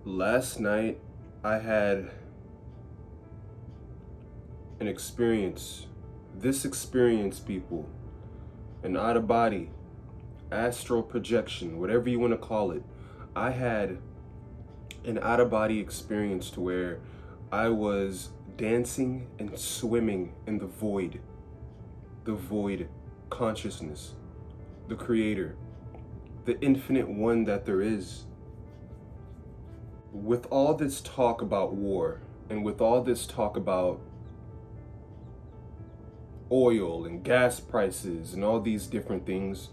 Last night, I had an experience. This experience, people, an out of body, astral projection, whatever you want to call it. I had an out of body experience to where I was dancing and swimming in the void consciousness, the creator, the infinite one that there is. With all this talk about war and with all this talk about oil and gas prices and all these different things,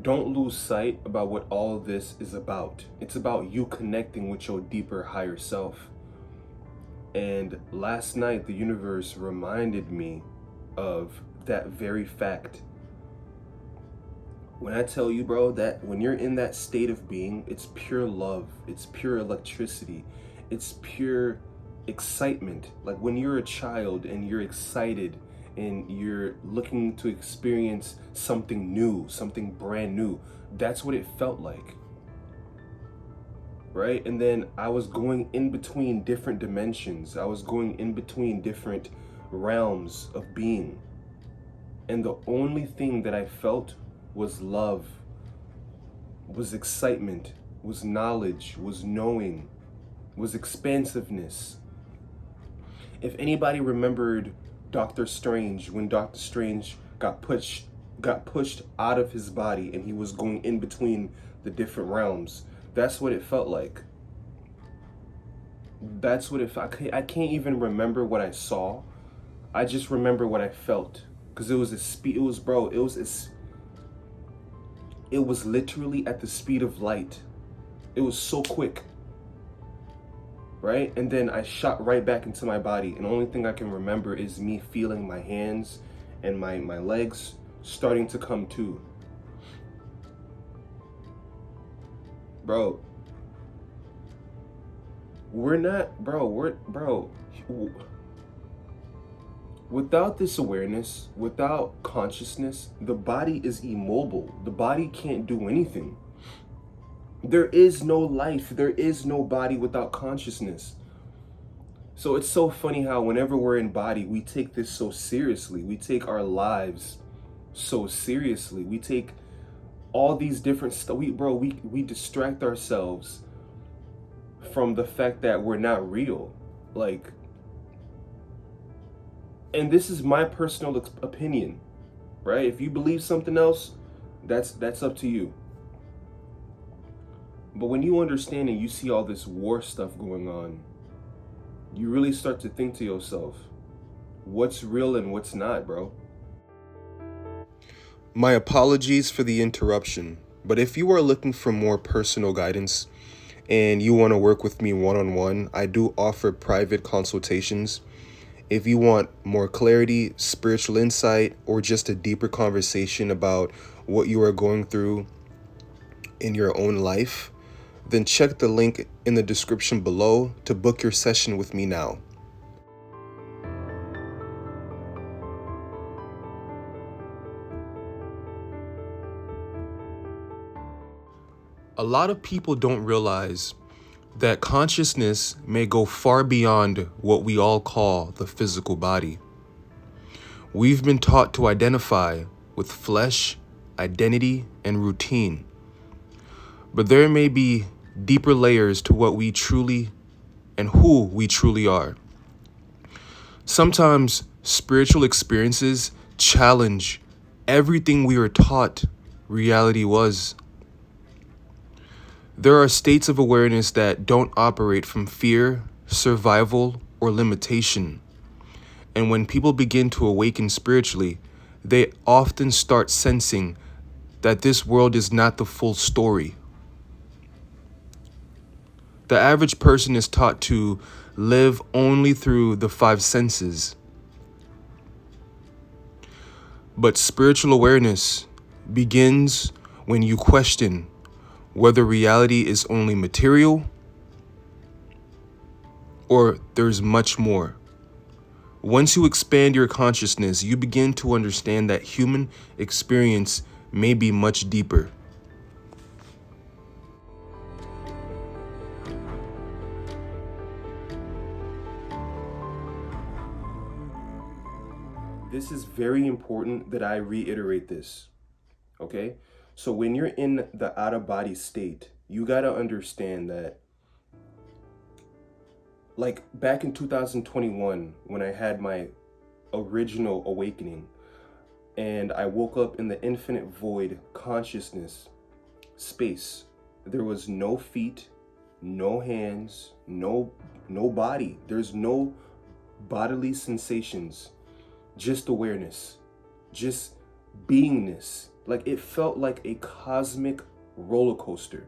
don't lose sight about what all this is about. It's about you connecting with your deeper, higher self. And last night, the universe reminded me of that very fact. When I tell you, bro, that when you're in that state of being, it's pure love, it's pure electricity, it's pure excitement. Like when you're a child and you're excited and you're looking to experience something new, something brand new, that's what it felt like. Right? And then I was going in between different dimensions. I was going in between different realms of being. And the only thing that I felt was love, was excitement, was knowledge, was knowing, was expansiveness. If anybody remembered Doctor Strange, when Doctor Strange got pushed out of his body and he was going in between the different realms, that's what it felt like. That's what it felt. I can't even remember what I saw. I just remember what I felt, because it was a speed. It was literally at the speed of light. It was so quick, right? And then I shot right back into my body, and the only thing I can remember is me feeling my hands and my legs starting to come to. Bro, without this awareness, without consciousness, the body is immobile. The body can't do anything. There is no life. There is no body without consciousness. So it's so funny how whenever we're in body, we take this so seriously. We take our lives so seriously. We take all these different stuff. We distract ourselves from the fact that we're not real. Like, and this is my personal opinion, right? If you believe something else, that's up to you. But when you understand and you see all this war stuff going on, you really start to think to yourself, what's real and what's not, bro? My apologies for the interruption, but if you are looking for more personal guidance and you want to work with me one-on-one, I do offer private consultations. If you want more clarity, spiritual insight, or just a deeper conversation about what you are going through in your own life, then check the link in the description below to book your session with me now. A lot of people don't realize that consciousness may go far beyond what we all call the physical body. We've been taught to identify with flesh, identity, and routine. But there may be deeper layers to what we truly and who we truly are. Sometimes spiritual experiences challenge everything we were taught reality was. There are states of awareness that don't operate from fear, survival, or limitation. And when people begin to awaken spiritually, they often start sensing that this world is not the full story. The average person is taught to live only through the five senses. But spiritual awareness begins when you question whether reality is only material or there's much more. Once you expand your consciousness, you begin to understand that human experience may be much deeper. this is very important that I reiterate this, okay? So when you're in the out-of-body state, you got to understand that, like back in 2021, when I had my original awakening and I woke up in the infinite void consciousness space, there was no feet, no hands, no body. There's no bodily sensations, just awareness, just beingness. Like it felt like a cosmic roller coaster.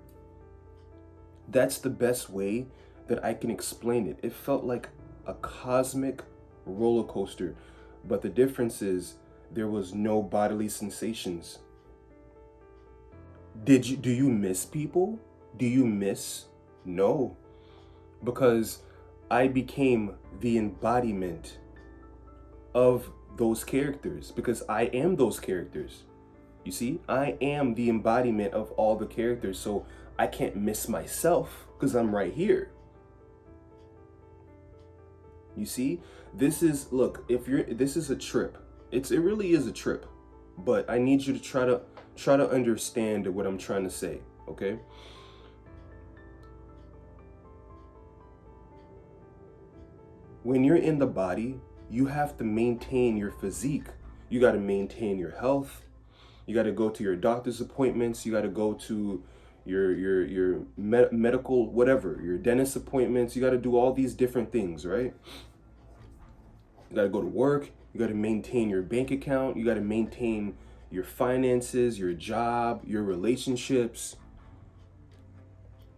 That's the best way that I can explain it. It felt like a cosmic roller coaster, but the difference is there was no bodily sensations. Do you miss people? Do you miss? No, because I became the embodiment of those characters, because I am those characters. You see, I am the embodiment of all the characters, so I can't miss myself because I'm right here. You see, this is, look, this is a trip. It really is a trip, but I need you to try to understand what I'm trying to say, okay? When you're in the body, you have to maintain your physique. You got to maintain your health. You got to go to your doctor's appointments. You got to go to your medical, whatever, your dentist appointments. You got to do all these different things, right? You got to go to work. You got to maintain your bank account. You got to maintain your finances, your job, your relationships.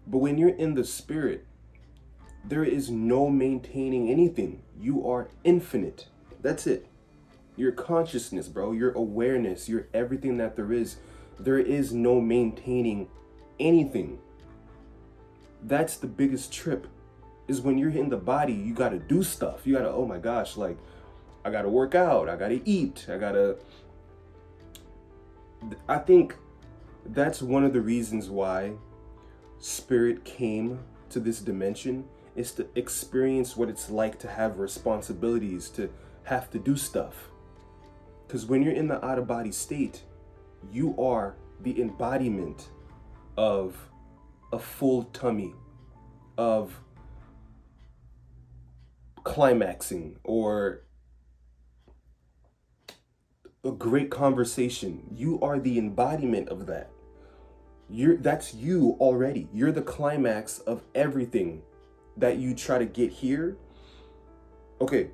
But when you're in the spirit, there is no maintaining anything. You are infinite. That's it. Your consciousness, bro, your awareness, your everything that there is. There is no maintaining anything. That's the biggest trip, is when you're in the body, you got to do stuff. You got to, oh my gosh, like, I got to work out. I got to eat. I think that's one of the reasons why spirit came to this dimension, is to experience what it's like to have responsibilities, to have to do stuff. Because when you're in the out-of-body state, you are the embodiment of a full tummy, of climaxing, or a great conversation. You are the embodiment of that. That's you already. You're the climax of everything that you try to get here. Okay.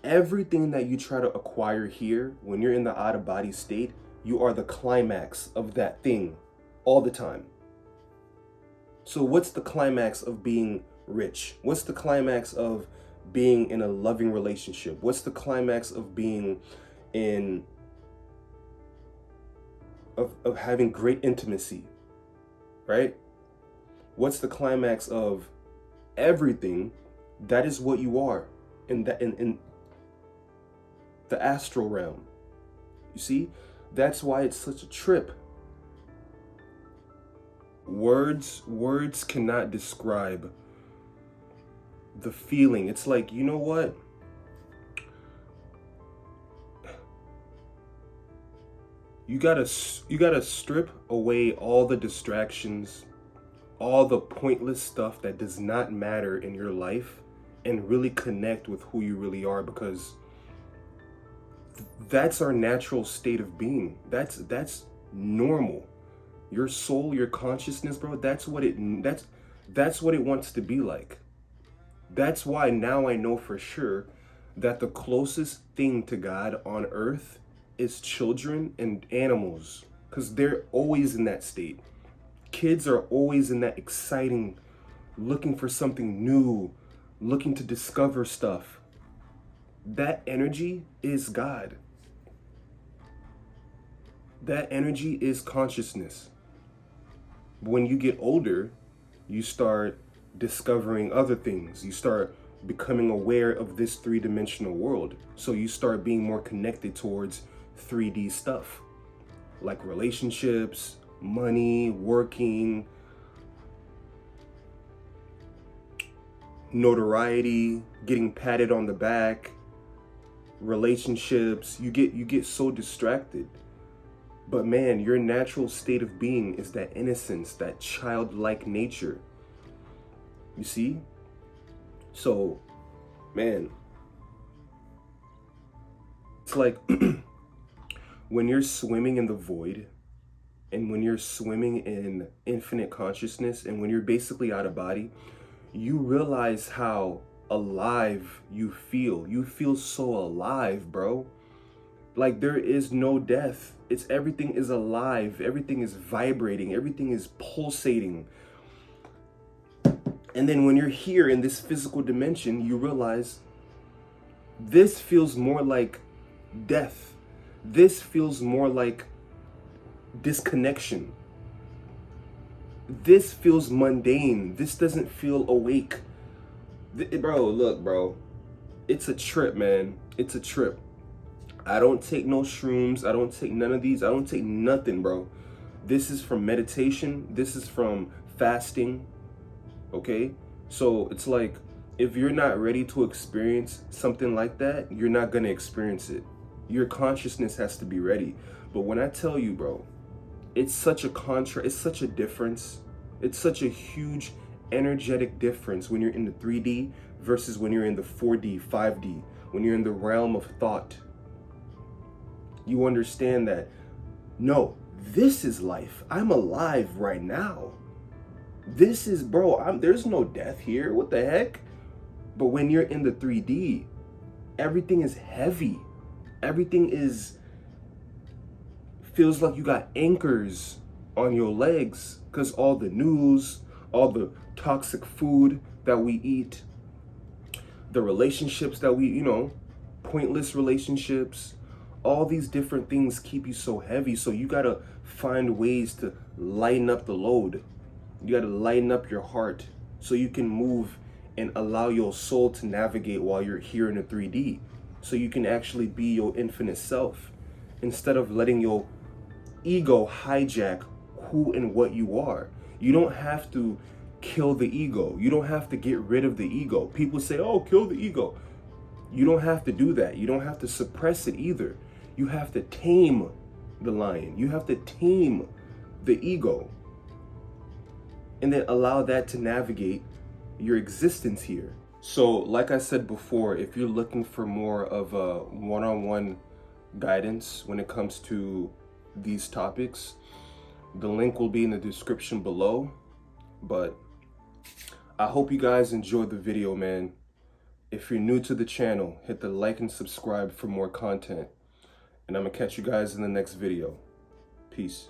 Everything that you try to acquire here, when you're in the out-of-body state, you are the climax of that thing all the time. So what's the climax of being rich? What's the climax of being in a loving relationship? What's the climax of being in of having great intimacy, right? What's the climax of everything? That is what you are in the astral realm. You see, that's why it's such a trip. Words cannot describe the feeling. It's like, you know what? You gotta strip away all the distractions, all the pointless stuff that does not matter in your life, and really connect with who you really are, because that's our natural state of being. That's normal. Your soul, your consciousness, bro, that's what it wants to be like. That's why now I know for sure that the closest thing to God on earth is children and animals, because they're always in that state. Kids are always in that exciting, looking for something new, looking to discover stuff. That energy is God. That energy is consciousness. When you get older, you start discovering other things. You start becoming aware of this three-dimensional world. So you start being more connected towards 3D stuff, like relationships, money, working, notoriety, getting patted on the back, relationships. You get so distracted. But man, your natural state of being is that innocence, that childlike nature. You see? So, man, it's like when you're swimming in the void, and when you're swimming in infinite consciousness, and when you're basically out of body, you realize how alive you feel. You feel so alive, bro. Like there is no death. It's everything is alive. Everything is vibrating. Everything is pulsating. And then when you're here in this physical dimension, you realize this feels more like death. This feels more like disconnection. This feels mundane. This doesn't feel awake. Bro, look, bro. It's a trip, man. It's a trip. I don't take no shrooms. I don't take none of these. I don't take nothing, bro. This is from meditation. This is from fasting. Okay? So it's like, if you're not ready to experience something like that, you're not going to experience it. Your consciousness has to be ready. But when I tell you, bro, it's such a it's such a difference. It's such a huge energetic difference when you're in the 3D versus when you're in the 4D, 5D, when you're in the realm of thought. You understand that, no, this is life. I'm alive right now. This is, bro, there's no death here. What the heck? But when you're in the 3D, everything is heavy. Everything feels like you got anchors on your legs because all the news, all the toxic food that we eat, the relationships that we, pointless relationships, all these different things keep you so heavy. So you got to find ways to lighten up the load. You got to lighten up your heart so you can move and allow your soul to navigate while you're here in the 3D. So you can actually be your infinite self instead of letting your ego hijack who and what you are. You don't have to kill the ego. You don't have to get rid of the ego. People say, oh, kill the ego. You don't have to do that. You don't have to suppress it either. You have to tame the lion. You have to tame the ego. And then allow that to navigate your existence here. So, like I said before, if you're looking for more of a one-on-one guidance when it comes to these topics, the link will be in the description below. But I hope you guys enjoyed the video, man. If you're new to the channel, hit the like and subscribe for more content. And I'm gonna catch you guys in the next video. Peace.